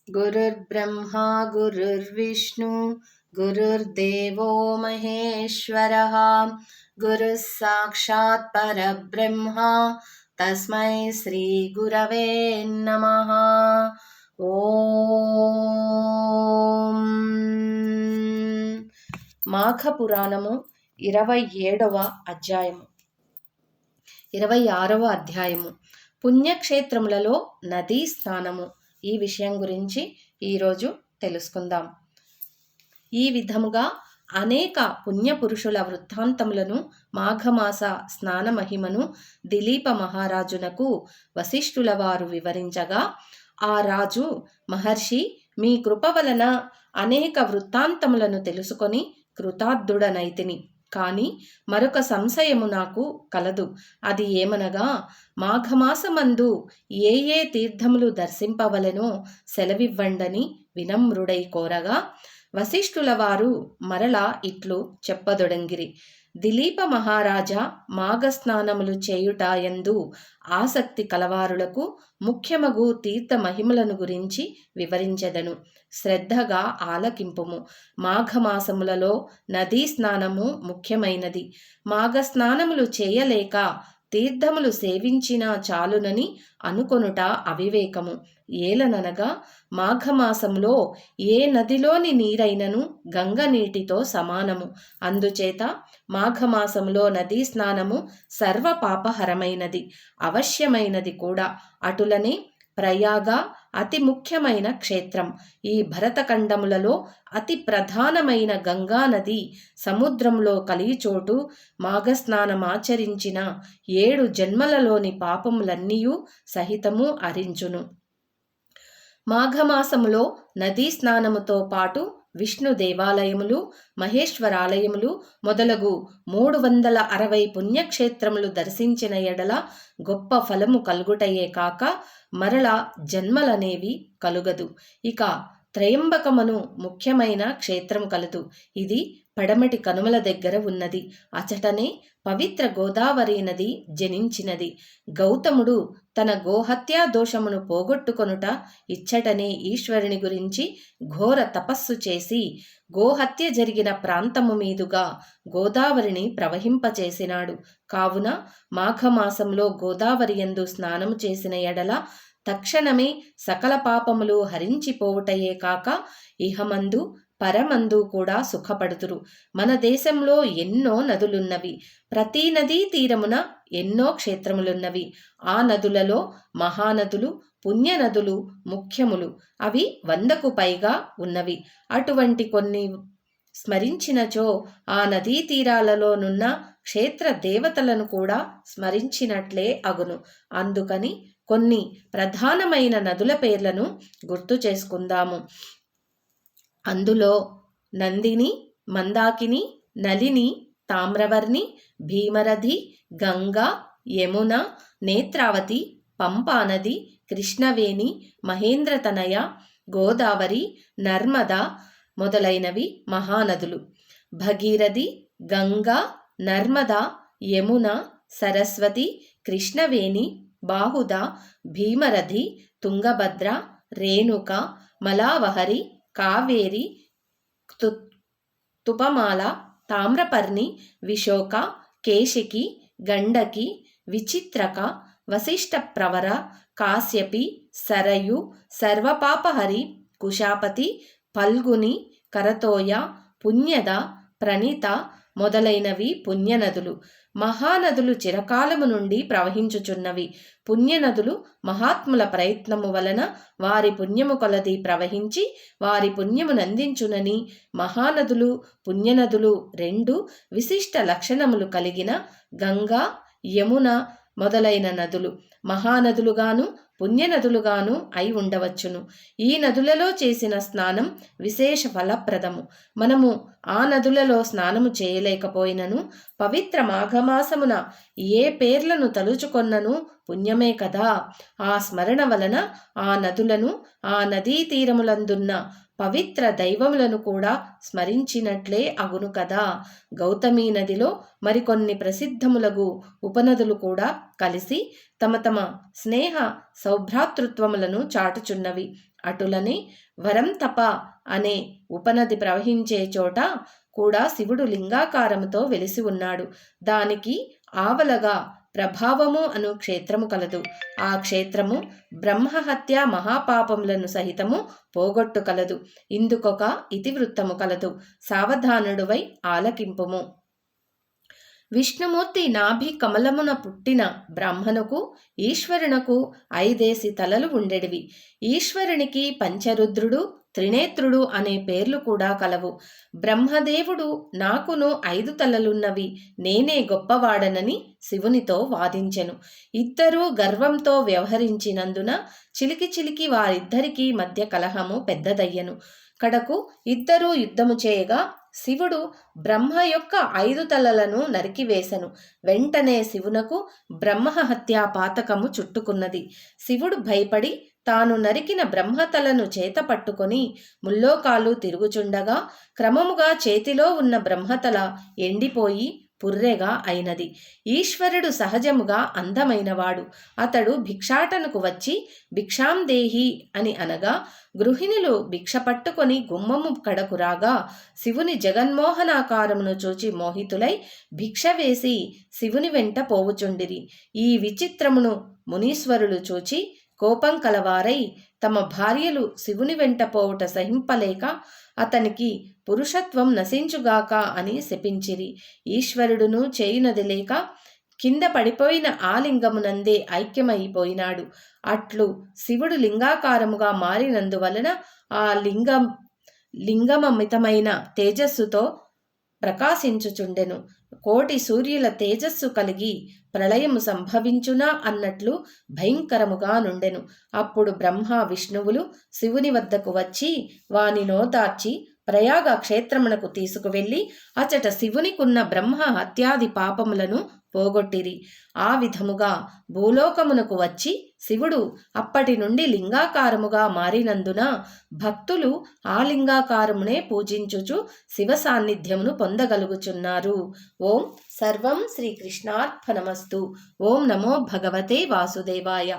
गुरुर्ब्रह्मा गुरुर्विष्णु गुरुर्देवो महेश्वरः गुरुः साक्षात् परब्रह्मा तस्मै श्री गुरवे नमः। ఓం మాఘ పురాణము 27వ అధ్యాయము 26వ అధ్యాయము పుణ్యక్షేత్రములలో నదీ స్నానము. ఈ విషయం గురించి ఈరోజు తెలుసుకుందాం. ఈ విధముగా అనేక పుణ్యపురుషుల వృత్తాంతములను మాఘమాస స్నాన మహిమను దిలీప మహారాజునకు వశిష్ఠుల వారు వివరించగా, ఆ రాజు, మహర్షి, మీ కృప వలన అనేక వృత్తాంతములను తెలుసుకొని కృతార్థుడనైతిని. కాని మరొక సంశయము నాకు కలదు. అది ఏమనగా, మాఘమాసమందు ఏ ఏ తీర్థములు దర్శింపవలెనో సెలవివ్వండని వినమ్రుడై కోరగా, వశిష్ఠుల వారు మరలా ఇట్లు చెప్పదొడంగిరి. దిలీప మహారాజా, మాఘస్నానములు చేయుట యందు ఆసక్తి కలవారులకు ముఖ్యమగు తీర్థ మహిమలను గురించి వివరించెదను. శ్రద్ధగా ఆలకింపుము. మాఘమాసములలో నదీ స్నానము ముఖ్యమైనది. మాఘస్నానములు చేయలేక తీర్థములు సేవించినా చాలునని అనుకొనుట అవివేకము. ఏలననగా మాఘమాసంలో ఏ నదిలోని నీరైనను గంగ నీటితో సమానము. అందుచేత మాఘమాసంలో నదీ స్నానము సర్వపాపహరమైనది, అవశ్యమైనది కూడా. అటులనే ప్రయాగ అతి ముఖ్యమైన క్షేత్రం. ఈ భరతఖండములలో అతి ప్రధానమైన గంగా నది సముద్రంలో కలిచోటు మాఘస్నానమాచరించిన 7 జన్మలలోని పాపములన్నీయూ సహితము అరించును. మాఘమాసములో నదీ స్నానముతో పాటు విష్ణు దేవాలయములు, మహేశ్వరాలయములు మొదలగు 360 పుణ్యక్షేత్రములు దర్శించిన ఎడల గొప్ప ఫలము కలుగుటయే కాక మరల జన్మలనేవి కలుగదు. ఇక త్రయంబకమను ముఖ్యమైన క్షేత్రం కలదు. ఇది పడమటి కనుమల దగ్గర ఉన్నది. అచటనే పవిత్ర గోదావరి నది జనించినది. గౌతముడు తన గోహత్యా దోషమును పోగొట్టుకొనుట ఇచ్చటనే ఈశ్వరుని గురించి ఘోర తపస్సు చేసి గోహత్య జరిగిన ప్రాంతము మీదుగా గోదావరిని ప్రవహింపచేసినాడు. కావున మాఘమాసంలో గోదావరి యందు స్నానము చేసిన ఎడల తక్షణమే సకల పాపములు హరించిపోవుటయే కాక ఇహమందు పరమందు కూడా సుఖపడుతురు. మన దేశంలో ఎన్నో నదులున్నవి. ప్రతి నదీ తీరమున ఎన్నో క్షేత్రములున్నవి. ఆ నదులలో మహానదులు, పుణ్యనదులు ముఖ్యములు. అవి 100కు పైగా ఉన్నవి. అటువంటి కొన్ని స్మరించినచో ఆ నదీ తీరాలలోనున్న క్షేత్ర దేవతలను కూడా స్మరించినట్లే అగును. అందుకని కొన్ని ప్రధానమైన నదుల పేర్లను గుర్తు చేసుకుందాము. అందులో నందిని, మందాకిని, నలిని, తామ్రవర్ణి, భీమరథి, గంగా, యమున, నేత్రావతి, పంపానది, కృష్ణవేణి, మహేంద్రతనయ, గోదావరి, నర్మదా మొదలైనవి మహానదులు. భగీరథి, గంగా, నర్మదా, యమున, సరస్వతి, కృష్ణవేణి, బాహుద, భీమరథి, తుంగభద్ర, రేణుక, మలావహరి, కావేరి, తుపమాల, తామ్రపర్ణి, విశోక, కేశికి, గండకి, విచిత్రక, వశిష్ఠప్రవర, కాశ్యపి, సరయు, సర్వపాపహరి, కుశాపతి, పల్గుని, కరతోయ, పుణ్యద, ప్రణీత మొదలైనవి పుణ్యనదులు. మహానదులు చిరకాలము నుండి ప్రవహించుచున్నవి. పుణ్యనదులు మహాత్ముల ప్రయత్నము వలన వారి పుణ్యము కొలది ప్రవహించి వారి పుణ్యమునందించునని మహానదులు, పుణ్యనదులు 2 విశిష్ట లక్షణములు కలిగిన గంగా, యమున మొదలైన నదులు మహానదులుగాను పుణ్యనదులుగాను అయి ఉండవచ్చును. ఈ నదులలో చేసిన స్నానం విశేష ఫలప్రదము. మనము ఆ నదులలో స్నానము చేయలేకపోయినను పవిత్ర మాఘమాసమున ఏ పేర్లను తలుచుకొన్నను పుణ్యమే కదా. ఆ స్మరణ వలన ఆ నదులను, ఆ నదీ తీరములందున్న పవిత్ర దైవములను కూడా స్మరించినట్లే అగును కదా. గౌతమీ నదిలో మరికొన్ని ప్రసిద్ధములగు ఉపనదులు కూడా కలిసి తమ తమ స్నేహ సౌభ్రాతృత్వములను చాటుచున్నవి. అటులనే వరంతప అనే ఉపనది ప్రవహించే చోట కూడా శివుడు లింగాకారముతో వెలిసి ఉన్నాడు. దానికి ఆవలగా ప్రభావము అను క్షేత్రము కలదు. ఆ క్షేత్రము బ్రహ్మహత్య మహాపాపములను సహితము పోగొట్టు కలదు. ఇందుకొక ఇతివృత్తము కలదు. సావధానుడువై ఆలకింపుము. విష్ణుమూర్తి నాభి కమలమున పుట్టిన బ్రహ్మనుకు ఈశ్వరునకు 5 తలలు ఉండెడివి. ఈశ్వరునికి పంచరుద్రుడు, త్రినేత్రుడు అనే పేర్లు కూడా కలవు. బ్రహ్మదేవుడు నాకును 5 తలలున్నవి, నేనే గొప్పవాడనని శివునితో వాదించెను. ఇద్దరూ గర్వంతో వ్యవహరించినందున చిలికి చిలికి వారిద్దరికీ మధ్య కలహము పెద్దదయ్యను. కడకు ఇద్దరూ యుద్ధము చేయగా శివుడు బ్రహ్మ యొక్క 5 తలలను నరికివేశను. వెంటనే శివునకు బ్రహ్మహత్యా పాతకము చుట్టుకున్నది. శివుడు భయపడి తాను నరికిన బ్రహ్మతలను చేత పట్టుకొని ముల్లోకాలు తిరుగుచుండగా క్రమముగా చేతిలో ఉన్న బ్రహ్మతల ఎండిపోయి పుర్రెగా అయినది. ఈశ్వరుడు సహజముగా అందమైనవాడు. అతడు భిక్షాటనకు వచ్చి భిక్షాందేహి అని అనగా గృహిణులు భిక్ష పట్టుకొని గుమ్మము కడకు రాగా శివుని జగన్మోహనాకారమును చూచి మోహితులై భిక్ష వేసి శివుని వెంట పోవుచుండిరి. ఈ విచిత్రమును మునీశ్వరులు చూచి కోపం కలవారై తమ భార్యలు శివుని వెంట పోవుట సహింపలేక అతనికి పురుషత్వం నశించుగాక అని శపించిరి. ఈశ్వరుడును చేయునది లేక కింద పడిపోయిన ఆ లింగమునందే ఐక్యమైపోయినాడు. అట్లు శివుడు లింగాకారముగా మారినందువలన ఆ లింగమమితమైన తేజస్సుతో ప్రకాశించుచుండెను. 1,000,000 సూర్యుల తేజస్సు కలిగి ప్రళయము సంభవించునా అన్నట్లు భయంకరముగా నుండెను. అప్పుడు బ్రహ్మ విష్ణువులు శివుని వద్దకు వచ్చి వానినోదార్చి ప్రయాగ క్షేత్రమునకు తీసుకువెళ్ళి అచట శివునికున్న బ్రహ్మ హత్యాది పాపములను పోగొట్టిరి. ఆ విధముగా భూలోకమునకు వచ్చి శివుడు అప్పటి నుండి లింగాకారముగా మారినందున భక్తులు ఆ లింగాకారమునే పూజించుచు శివ సాన్నిధ్యమును పొందగలుగుచున్నారు. ఓం సర్వం శ్రీకృష్ణార్పణమస్తు. ఓం నమో భగవతే వాసుదేవాయ.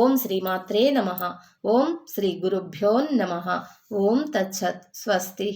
ఓం శ్రీమాత్రే నమః. ఓం శ్రీ గురుభ్యో నమః. ఓం తత్సత్. స్వస్తి.